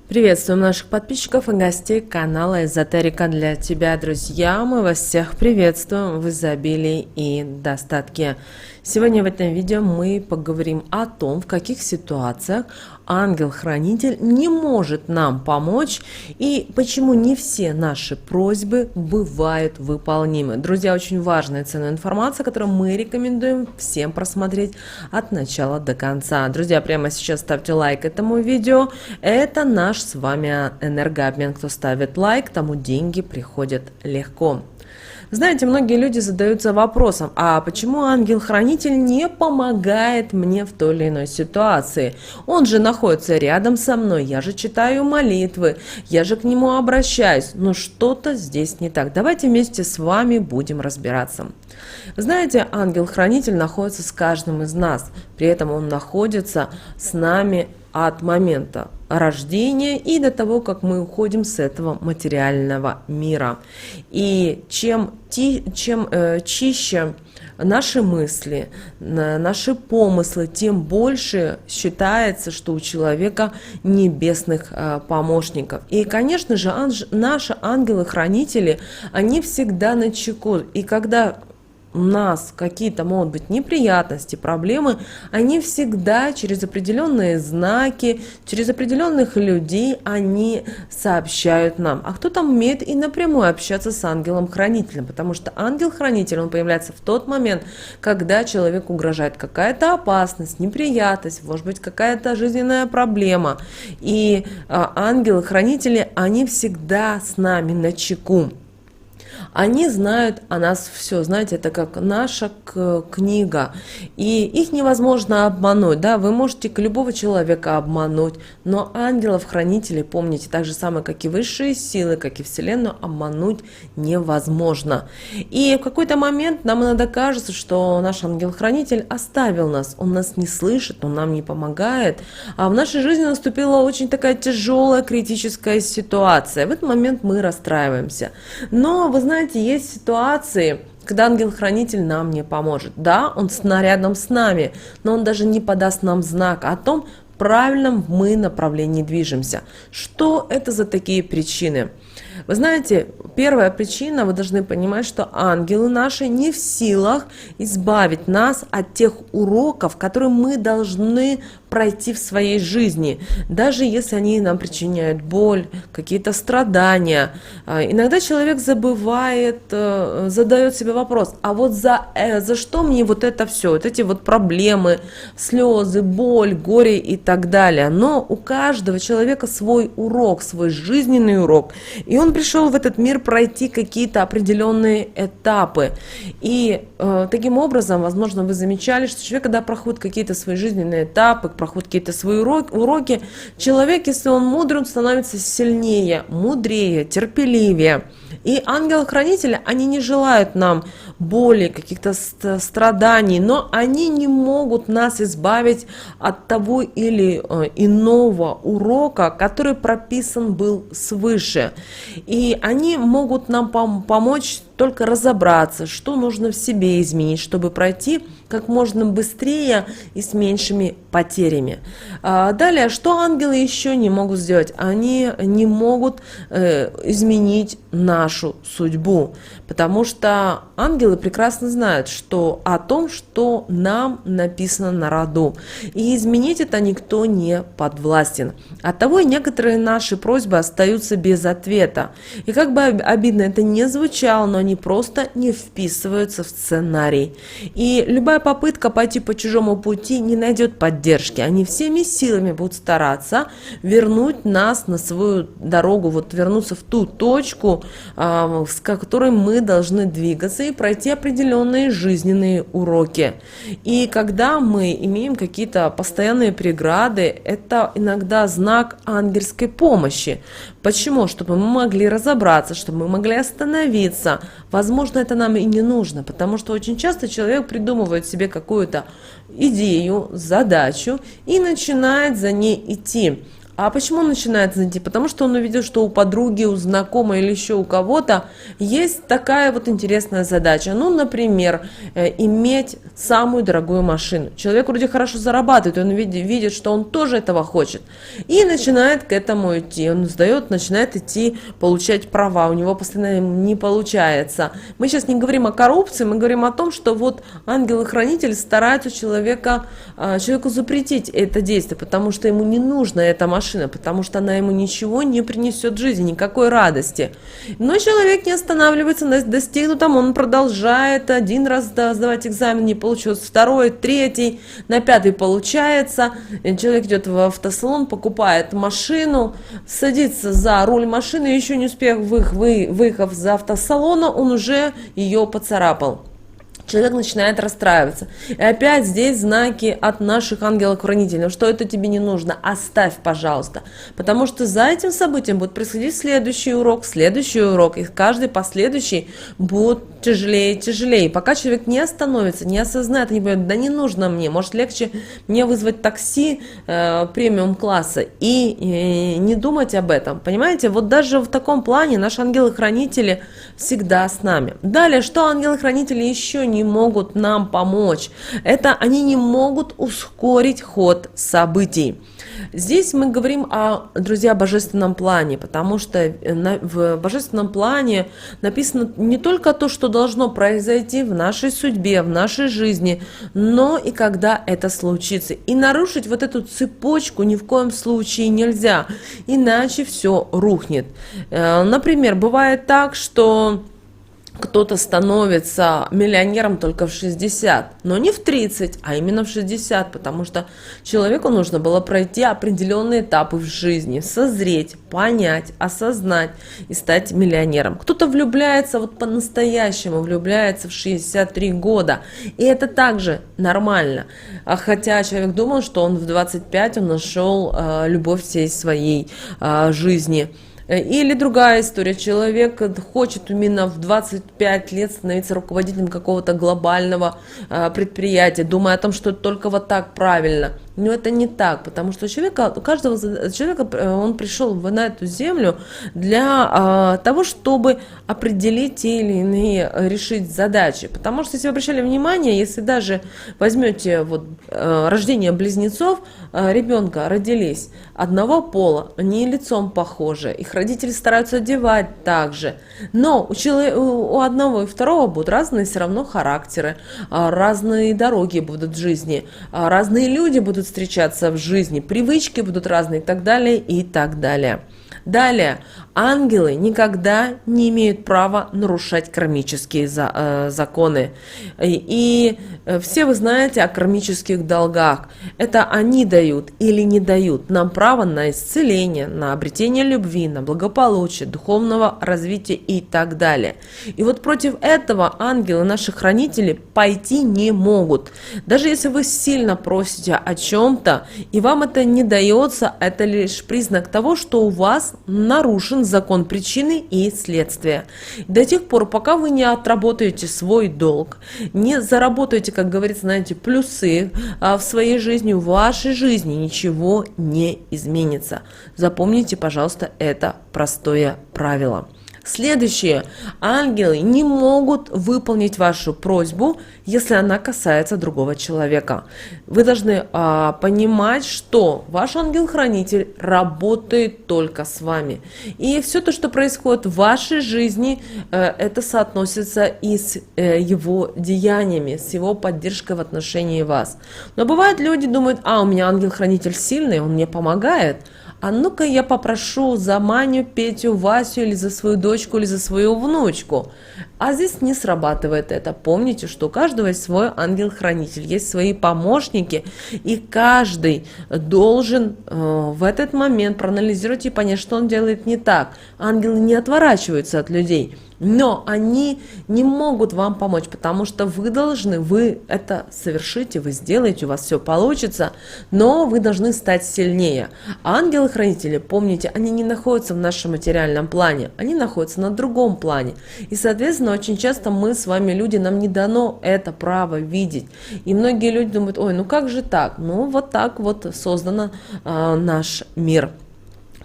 Приветствуем наших подписчиков и гостей канала Эзотерика для тебя, друзья. Мы вас всех приветствуем в изобилии и достатке. Сегодня в этом видео мы поговорим о том, в каких ситуациях ангел-хранитель не может нам помочь и почему не все наши просьбы бывают выполнимы. Друзья, очень важная и ценная информация, которую мы рекомендуем всем просмотреть от начала до конца. Друзья, прямо сейчас ставьте лайк этому видео. Это наш с вами энергообмен. Кто ставит лайк, тому деньги приходят легко. Знаете, многие люди задаются вопросом, а почему ангел-хранитель не помогает мне в той или иной ситуации? Он же находится рядом со мной, я же читаю молитвы, я же к нему обращаюсь, но что-то здесь не так. Давайте вместе с вами будем разбираться. Знаете, ангел-хранитель находится с каждым из нас, при этом он находится с нами от момента рождения и до того, как мы уходим с этого материального мира. И чем чище наши мысли, наши помыслы, тем больше считается, что у человека небесных помощников. И, конечно же, наши ангелы-хранители, они всегда начеку. И когда у нас какие-то могут быть неприятности, проблемы, они всегда через определенные знаки, через определенных людей они сообщают нам. А кто-то умеет и напрямую общаться с ангелом-хранителем, потому что ангел-хранитель, он появляется в тот момент, когда человеку угрожает какая-то опасность, неприятность, может быть, какая-то жизненная проблема. И ангелы-хранители, они всегда с нами начеку. Они знают о нас все, знаете, это как наша книга, и их невозможно обмануть, да, вы можете любого человека обмануть, но ангелов-хранителей, помните, так же самое, как и высшие силы, как и Вселенную, обмануть невозможно. И в какой-то момент нам иногда кажется, что наш ангел-хранитель оставил нас, он нас не слышит, он нам не помогает, а в нашей жизни наступила очень такая тяжелая критическая ситуация, в этот момент мы расстраиваемся, но вы знаете, есть ситуации, когда ангел-хранитель нам не поможет. Да, он рядом с нами, но он даже не подаст нам знак о том, в правильном мы направлении движемся. Что это за такие причины? Вы знаете, первая причина, вы должны понимать, что ангелы наши не в силах избавить нас от тех уроков, которые мы должны пройти в своей жизни, даже если они нам причиняют боль, какие-то страдания. Иногда человек забывает, задает себе вопрос, а вот за что мне вот это все, вот эти вот проблемы, слезы, боль, горе и так далее. Но у каждого человека свой урок, свой жизненный урок, и он пришел в этот мир пройти какие-то определенные этапы. И таким образом, возможно, вы замечали, что человек, когда проходит какие-то свои жизненные этапы, проходит какие-то свои уроки, человек, если он мудрый, он становится сильнее, мудрее, терпеливее. И ангелы-хранители, они не желают нам боли, каких-то страданий, но они не могут нас избавить от того или иного урока, который прописан был свыше. И они могут нам помочь только разобраться, что нужно в себе изменить, чтобы пройти как можно быстрее и с меньшими потерями. Далее, что ангелы еще не могут сделать? Они не могут изменить нашу судьбу, потому что ангелы прекрасно знают, о том, что нам написано на роду, и изменить это никто не подвластен. Оттого и некоторые наши просьбы остаются без ответа. И как бы обидно это не звучало, но они просто не вписываются в сценарий. И любая попытка пойти по чужому пути не найдет поддержки. Они всеми силами будут стараться вернуть нас на свою дорогу, вернуться в ту точку, с которой мы должны двигаться и пройти определенные жизненные уроки. И когда мы имеем какие-то постоянные преграды, это иногда знак ангельской помощи. Почему? Чтобы мы могли разобраться, чтобы мы могли остановиться. Возможно, это нам и не нужно, потому что очень часто человек придумывает себе какую-то идею, задачу и начинает за ней идти. А почему он начинает злить? Потому что он увидел, что у подруги, у знакомой или еще у кого-то есть такая вот интересная задача. Ну, например, иметь самую дорогую машину. Человек вроде хорошо зарабатывает, он видит, что он тоже этого хочет. И начинает к этому идти. Он начинает идти, получать права. У него постоянно не получается. Мы сейчас не говорим о коррупции, мы говорим о том, что вот ангел-хранитель старается человеку запретить это действие, потому что ему не нужна эта машина, потому что она ему ничего не принесет в жизни, никакой радости. Но человек не останавливается на достигнутом, он продолжает один раз сдавать экзамен, не получилось, второй, третий, на пятый получается. Человек идет в автосалон, покупает машину, садится за руль машины, еще не успев выехав из автосалона, он уже ее поцарапал. Человек начинает расстраиваться. И опять здесь знаки от наших ангелов-хранителей. Что это тебе не нужно? Оставь, пожалуйста. Потому что за этим событием будет происходить следующий урок, и каждый последующий будет тяжелее и тяжелее. Пока человек не остановится, не осознает, не поймет, да не нужно мне, может легче мне вызвать такси премиум-класса и не думать об этом. Понимаете, вот даже в таком плане наши ангелы-хранители всегда с нами. Далее, что ангелы-хранители еще не могут нам помочь? Это они не могут ускорить ход событий. Здесь мы говорим о, друзья, божественном плане, потому что в божественном плане написано не только то, что должно произойти в нашей судьбе, в нашей жизни, но и когда это случится. И нарушить вот эту цепочку ни в коем случае нельзя, иначе все рухнет. Например, бывает так, что кто-то становится миллионером только в 60, но не в 30, а именно в 60, потому что человеку нужно было пройти определенные этапы в жизни, созреть, понять, осознать и стать миллионером. Кто-то влюбляется, вот по-настоящему влюбляется в 63 года, и это также нормально. Хотя человек думал, что он в 25 он нашел любовь всей своей жизни. Или другая история. Человек хочет именно в 25 лет становиться руководителем какого-то глобального предприятия, думая о том, что это только вот так правильно. Но это не так, потому что у каждого человека он пришел на эту землю для того, чтобы определить те или иные, решить задачи. Потому что, если вы обращали внимание, если даже возьмете вот, рождение близнецов, ребенка родились одного пола, они лицом похожи, их родители стараются одевать так же. Но у одного и второго будут разные все равно характеры, разные дороги будут в жизни, разные люди будут встречаться в жизни, привычки будут разные и так далее, и так далее. Далее, ангелы никогда не имеют права нарушать кармические законы. И все вы знаете о кармических долгах. Это они дают или не дают нам право на исцеление, на обретение любви, на благополучие, духовного развития и так далее. И вот против этого ангелы, наши хранители, пойти не могут. Даже если вы сильно просите о чем-то, и вам это не дается, это лишь признак того, что у вас нарушен закон причины и следствия. До тех пор, пока вы не отработаете свой долг, не заработаете, как говорится, знаете, плюсы в своей жизни, в вашей жизни ничего не изменится. Запомните, пожалуйста, это простое правило. Следующее. Ангелы не могут выполнить вашу просьбу, если она касается другого человека. Вы должны понимать, что ваш ангел-хранитель работает только с вами. И все то, что происходит в вашей жизни, это соотносится и с его деяниями, с его поддержкой в отношении вас. Но бывает, люди думают, у меня ангел-хранитель сильный, он мне помогает. А ну-ка я попрошу за Маню, Петю, Васю или за свою дочку, или за свою внучку. А здесь не срабатывает это. Помните, что у каждого есть свой ангел-хранитель, есть свои помощники, и каждый должен в этот момент проанализировать и понять, что он делает не так. Ангелы не отворачиваются от людей, но они не могут вам помочь, потому что вы это совершите, вы сделаете, у вас все получится, но вы должны стать сильнее. Ангелы-хранители, помните, они не находятся в нашем материальном плане, они находятся на другом плане. И, соответственно, очень часто мы с вами, люди, нам не дано это право видеть. И многие люди думают, ой, ну как же так? Ну вот так вот создан наш мир.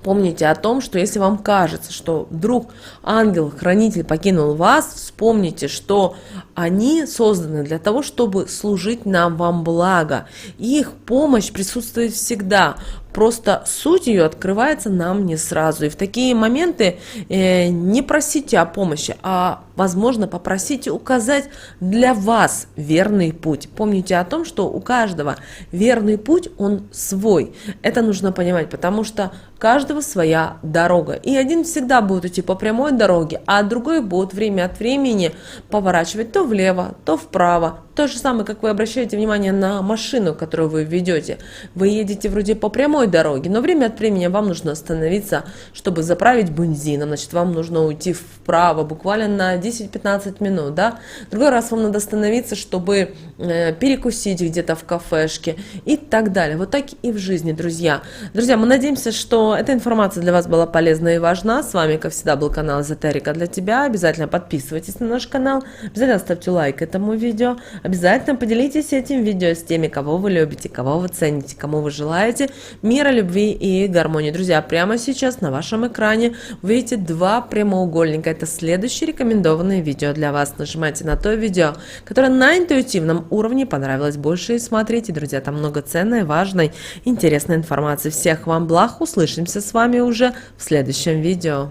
Помните о том, что если вам кажется, что вдруг ангел-хранитель покинул вас, вспомните, что они созданы для того, чтобы служить нам вам благо. И их помощь присутствует всегда. Просто суть ее открывается нам не сразу. И в такие моменты не просите о помощи, а, возможно, попросите указать для вас верный путь. Помните о том, что у каждого верный путь, он свой. Это нужно понимать, потому что у каждого своя дорога. И один всегда будет идти по прямой дороге, а другой будет время от времени поворачивать то влево, то вправо. То же самое, как вы обращаете внимание на машину, которую вы ведете. Вы едете вроде по прямой дороге, но время от времени вам нужно остановиться, чтобы заправить бензином. Значит, вам нужно уйти вправо буквально на 10-15 минут, да? Другой раз вам надо остановиться, чтобы перекусить где-то в кафешке и так далее. Вот так и в жизни, друзья. Друзья, мы надеемся, что эта информация для вас была полезна и важна. С вами, как всегда, был канал Эзотерика для тебя. Обязательно подписывайтесь на наш канал, обязательно ставьте лайк этому видео. Обязательно поделитесь этим видео с теми, кого вы любите, кого вы цените, кому вы желаете мира, любви и гармонии. Друзья, прямо сейчас на вашем экране вы видите два прямоугольника. Это следующие рекомендованные видео для вас. Нажимайте на то видео, которое на интуитивном уровне понравилось больше, и смотрите, друзья, там много ценной, важной, интересной информации. Всех вам благ, услышимся с вами уже в следующем видео.